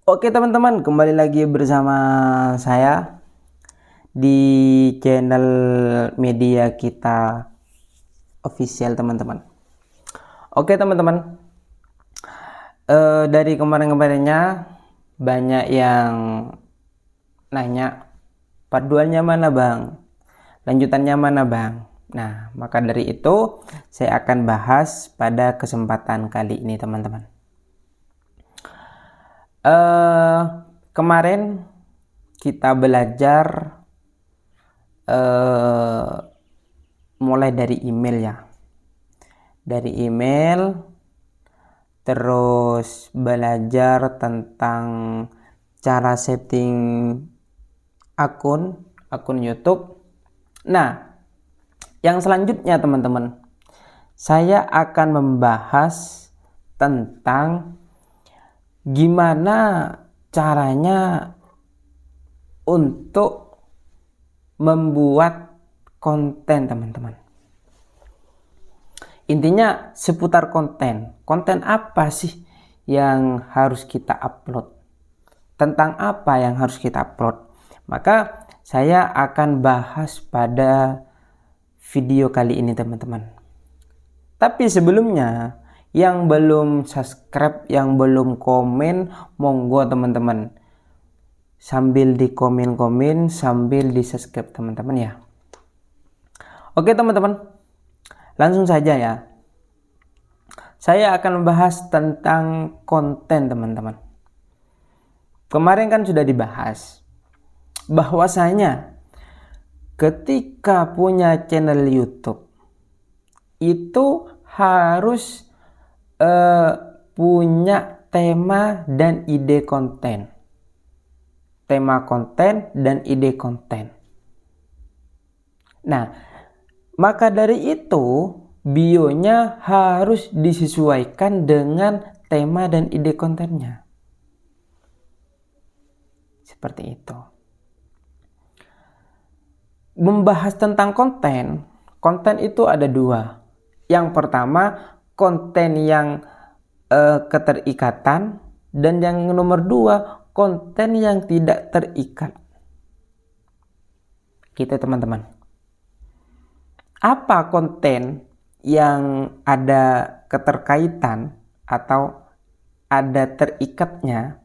Oke teman-teman, kembali lagi bersama saya di channel media kita official teman-teman. Oke teman-teman, dari kemarin-kemarinnya banyak yang nanya part 2-nya mana bang, lanjutannya mana bang. Nah, maka dari itu saya akan bahas pada kesempatan kali ini teman-teman. Kemarin kita belajar mulai dari email ya, dari email, terus belajar tentang cara setting akun YouTube. Nah, yang selanjutnya teman-teman, saya akan membahas tentang gimana caranya untuk membuat konten teman-teman. Intinya seputar konten. Konten apa sih yang harus kita upload? Tentang apa yang harus kita upload? Maka saya akan bahas pada video kali ini teman-teman. Tapi sebelumnya, yang belum subscribe, yang belum komen, monggo teman-teman, sambil di komen-komen, sambil di subscribe teman-teman ya. Oke teman-teman, langsung saja ya. Saya akan membahas tentang konten teman-teman. Kemarin kan sudah dibahas bahwasanya ketika punya channel YouTube itu harus punya tema dan ide konten. Tema konten dan ide konten. Nah, maka dari itu bionya harus disesuaikan dengan tema dan ide kontennya. Seperti itu. Membahas tentang konten, konten itu ada dua. Yang pertama, konten yang keterikatan, dan yang nomor dua, konten yang tidak terikat. Gitu teman-teman. Apa konten yang ada keterkaitan atau ada terikatnya?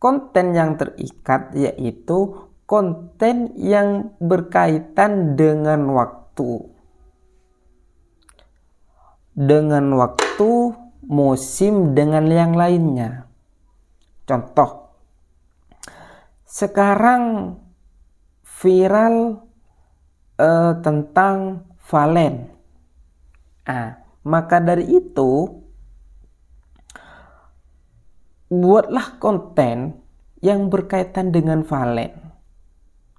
Konten yang terikat yaitu konten yang berkaitan dengan waktu. Dengan waktu, musim, dengan yang lainnya. Contoh, sekarang viral tentang Valen. Maka dari itu buatlah konten yang berkaitan dengan Valen.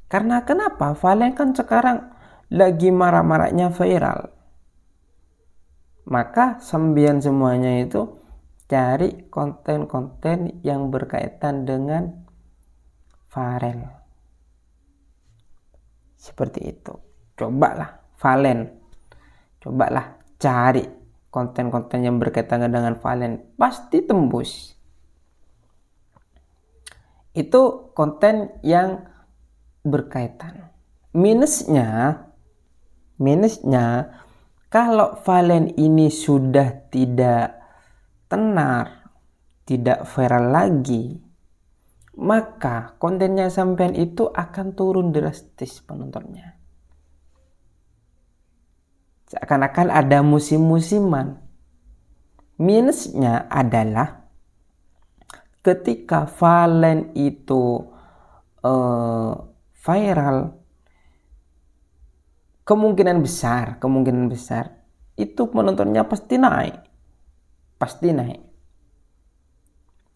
Karena kenapa? Valen kan sekarang lagi marah-marahnya viral. Maka sembian semuanya itu cari konten-konten yang berkaitan dengan Valen. Seperti itu. Cobalah Valen. Cobalah cari konten-konten yang berkaitan dengan Valen. Pasti tembus. Itu konten yang berkaitan. Minusnya kalau Valen ini sudah tidak tenar, tidak viral lagi, maka kontennya sampean itu akan turun drastis penontonnya. Seakan-akan ada musim-musiman. Minusnya adalah ketika Valen itu viral, kemungkinan besar itu penontonnya pasti naik.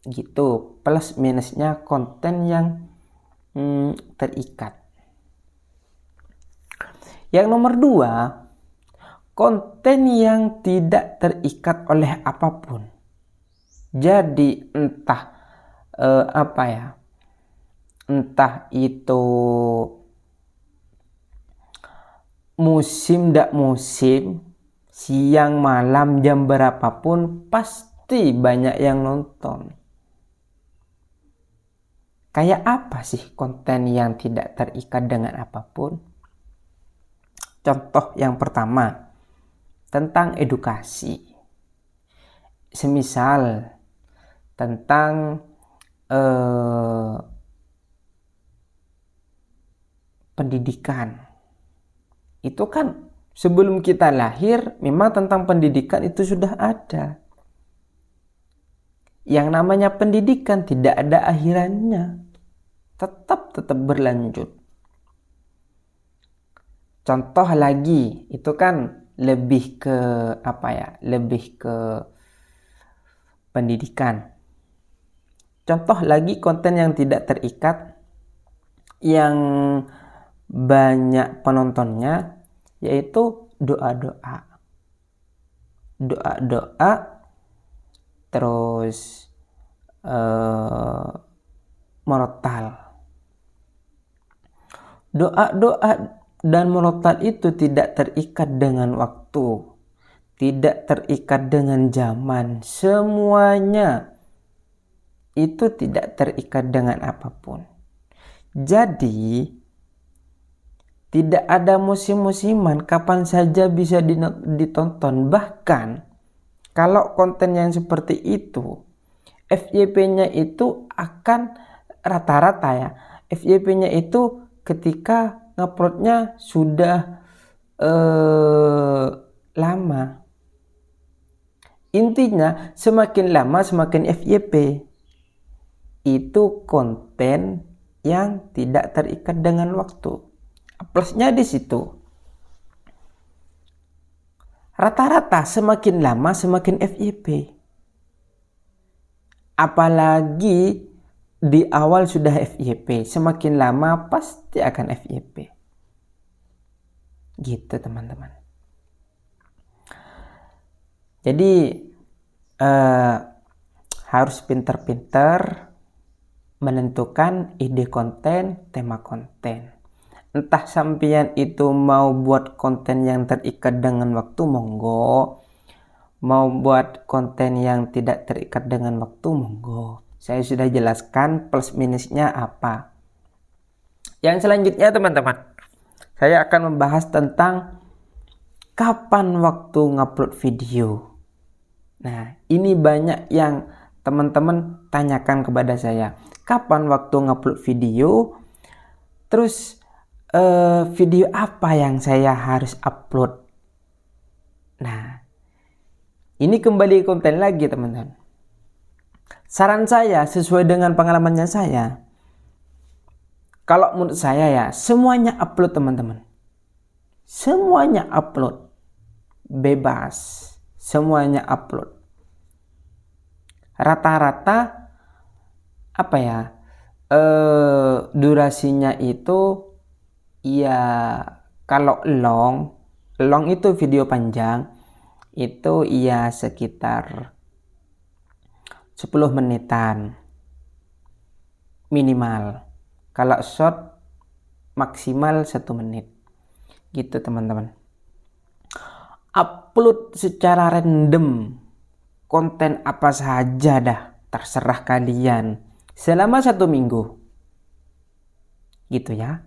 Gitu. Plus minusnya konten yang terikat. Yang nomor dua, konten yang tidak terikat oleh apapun. Jadi entah entah itu musim ndak musim, siang malam jam berapapun pasti banyak yang nonton. Kayak apa sih konten yang tidak terikat dengan apapun? Contoh yang pertama, tentang edukasi. Semisal tentang pendidikan. Itu kan sebelum kita lahir memang tentang pendidikan itu sudah ada. Yang namanya pendidikan tidak ada akhirannya. Tetap berlanjut. Contoh lagi, itu kan lebih ke lebih ke pendidikan. Contoh lagi konten yang tidak terikat, yang banyak penontonnya, yaitu doa-doa. Terus murotal. Doa-doa dan murotal itu tidak terikat dengan waktu, tidak terikat dengan zaman. Semuanya itu tidak terikat dengan apapun. Jadi tidak ada musim-musiman, kapan saja bisa ditonton. Bahkan kalau konten yang seperti itu, FYP-nya itu akan rata-rata ya, FYP-nya itu ketika nguploadnya sudah lama. Intinya semakin lama semakin FYP. Itu konten yang tidak terikat dengan waktu. Plusnya di situ. Rata-rata semakin lama semakin FYP. Apalagi di awal sudah FYP, semakin lama pasti akan FYP. Gitu teman-teman. Jadi harus pintar-pintar menentukan ide konten, tema konten. Entah sampean itu mau buat konten yang terikat dengan waktu, monggo. Mau buat konten yang tidak terikat dengan waktu, monggo. Saya sudah jelaskan plus minusnya apa. Yang selanjutnya teman-teman, saya akan membahas tentang kapan waktu ngupload video. Nah, ini banyak yang teman-teman tanyakan kepada saya. Kapan waktu ngupload video? Terus video apa yang saya harus upload? Nah, ini kembali konten lagi teman-teman. Saran saya sesuai dengan pengalamannya saya. Kalau menurut saya ya, semuanya upload teman-teman. Semuanya upload. Bebas. Semuanya upload. Rata-rata durasinya itu ya, kalau long itu video panjang itu ya sekitar 10 menitan minimal. Kalau short maksimal 1 menit. Gitu teman-teman. Upload secara random konten apa saja dah, terserah kalian. Selama 1 minggu. Gitu ya.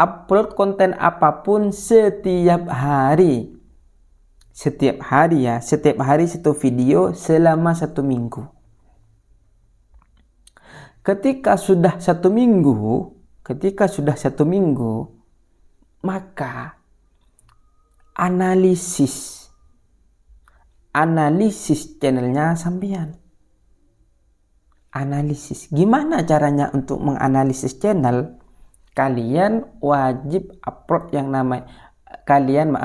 Upload konten apapun setiap hari. Setiap hari ya, setiap hari 1 video selama 1 minggu. Ketika sudah 1 minggu, maka analisis channelnya sampean. Analisis. Gimana caranya untuk menganalisis channel? Kalian wajib upload yang namanya kalian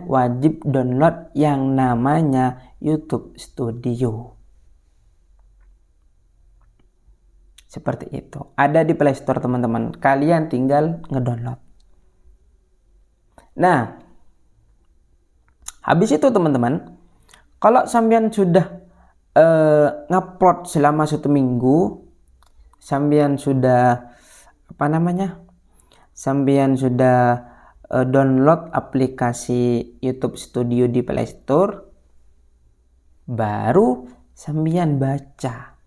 wajib download yang namanya YouTube Studio. Seperti itu. Ada di Play Store teman-teman. Kalian tinggal ngedownload. Nah, habis itu teman-teman, kalau sampean sudah ngupload selama 1 minggu, sampean sudah download aplikasi YouTube Studio di Play Store, baru sampean baca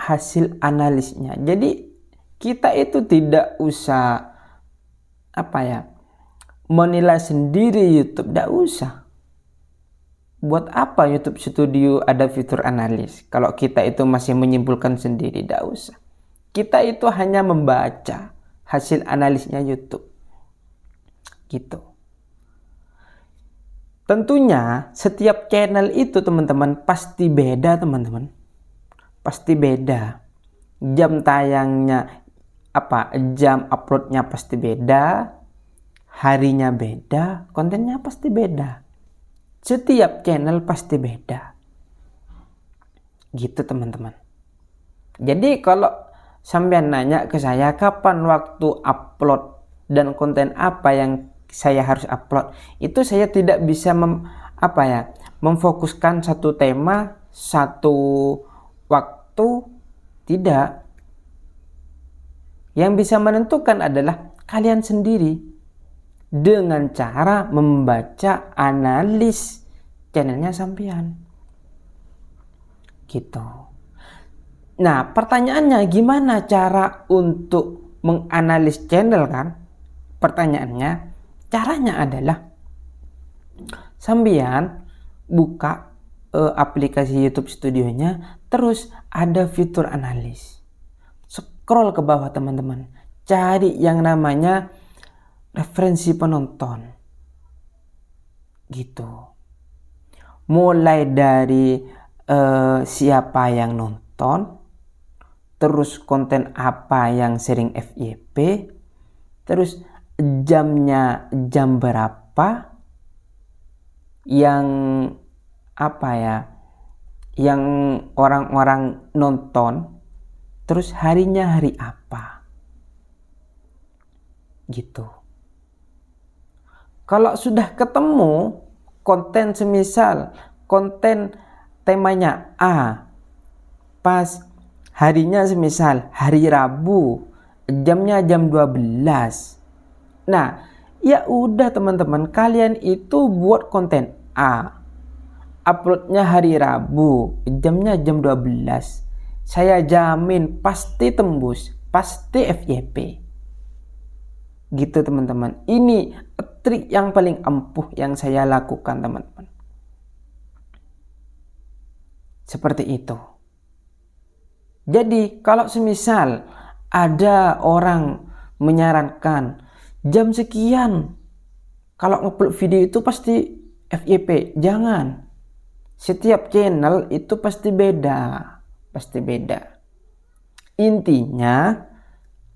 hasil analisnya. Jadi kita itu tidak usah menilai sendiri YouTube, tidak usah. Buat apa YouTube Studio ada fitur analis kalau kita itu masih menyimpulkan sendiri? Tidak usah. Kita itu hanya membaca hasil analisnya YouTube gitu. Tentunya setiap channel itu teman-teman pasti beda, teman-teman. Pasti beda. Jam tayangnya jam uploadnya pasti beda, harinya beda, kontennya pasti beda. Setiap channel pasti beda. Gitu teman-teman. Jadi kalau sampean nanya ke saya kapan waktu upload dan konten apa yang saya harus upload, itu saya tidak bisa memfokuskan satu tema, satu waktu, tidak. Yang bisa menentukan adalah kalian sendiri dengan cara membaca analis channelnya sampean. Gitu. Nah, pertanyaannya gimana cara untuk menganalis channel kan? Pertanyaannya, caranya adalah sampean buka aplikasi YouTube Studionya, terus ada fitur analis. Scroll ke bawah teman-teman, cari yang namanya referensi penonton gitu. Mulai dari siapa yang nonton, terus konten apa yang sering FYP, terus jamnya jam berapa, yang yang orang-orang nonton, terus harinya hari apa gitu. Kalau sudah ketemu konten, semisal konten temanya A, pas harinya semisal hari Rabu, jamnya jam 12. Nah, ya udah teman-teman, kalian itu buat konten A, uploadnya hari Rabu, jamnya jam 12. Saya jamin pasti tembus, pasti FYP. Gitu teman-teman. Ini trik yang paling ampuh yang saya lakukan teman-teman. Seperti itu. Jadi kalau semisal ada orang menyarankan jam sekian kalau ngupload video itu pasti FYP, jangan. Setiap channel itu pasti beda. Pasti beda. Intinya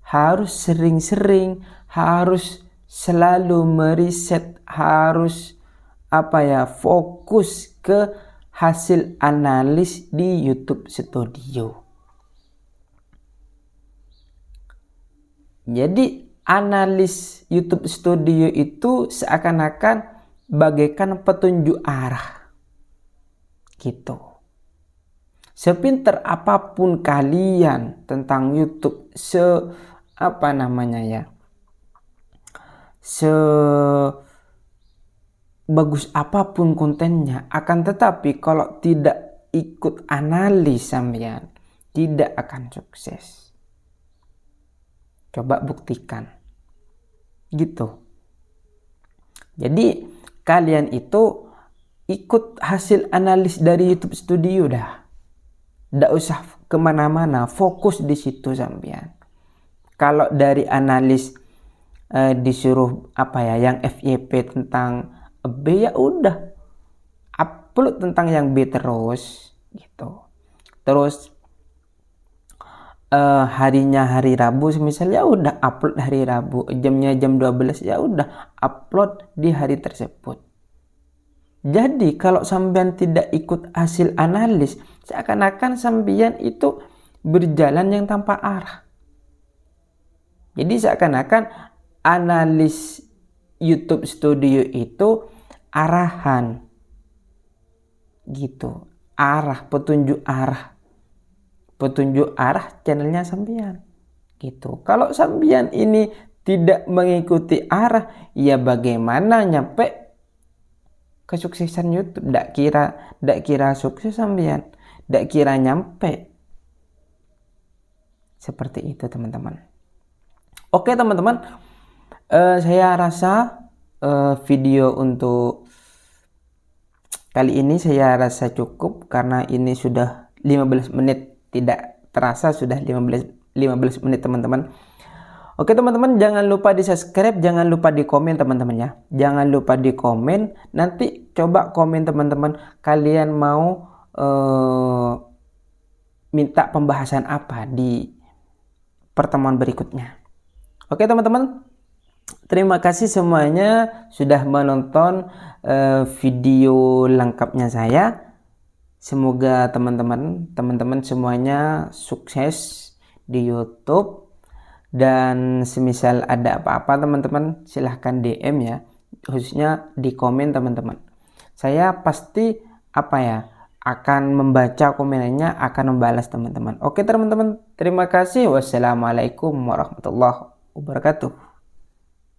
harus sering-sering, harus selalu meriset, harus fokus ke hasil analis di YouTube Studio. Jadi analis YouTube Studio itu seakan-akan bagaikan petunjuk arah gitu. Sepinter apapun kalian tentang YouTube, sebagus apapun kontennya, akan tetapi kalau tidak ikut analis sampean, tidak akan sukses. Coba buktikan. Gitu. Jadi kalian itu ikut hasil analis dari YouTube Studio dah. Nggak usah kemana-mana, fokus di situ sampean. Kalau dari analis disuruh yang FYP tentang B, ya udah upload tentang yang B terus gitu. Terus harinya hari Rabu misalnya, ya udah upload hari Rabu, jamnya jam 12, ya udah upload di hari tersebut. Jadi kalau sampean tidak ikut hasil analis, seakan-akan sampean itu berjalan yang tanpa arah. Jadi seakan-akan analis YouTube Studio itu arahan gitu, arah, petunjuk arah channelnya sampean gitu. Kalau sampean ini tidak mengikuti arah, ya bagaimana nyampe kesuksesan YouTube? Ndak kira sukses sampean, ndak kira nyampe Seperti itu teman-teman. Oke teman-teman, saya rasa video untuk kali ini saya rasa cukup karena ini sudah 15 menit, tidak terasa sudah 15 menit teman-teman. Oke teman-teman, jangan lupa di subscribe, jangan lupa di komen teman-teman ya. Jangan lupa di komen, nanti coba komen teman-teman, kalian mau minta pembahasan apa di pertemuan berikutnya. Oke teman-teman, terima kasih semuanya sudah menonton video lengkapnya saya. Semoga teman-teman semuanya sukses di YouTube, dan semisal ada apa-apa teman-teman silahkan DM ya, khususnya di komen teman-teman. Saya pasti akan membaca komennya, akan membalas teman-teman. Oke teman-teman, terima kasih. Wassalamualaikum warahmatullahi wabarakatuh.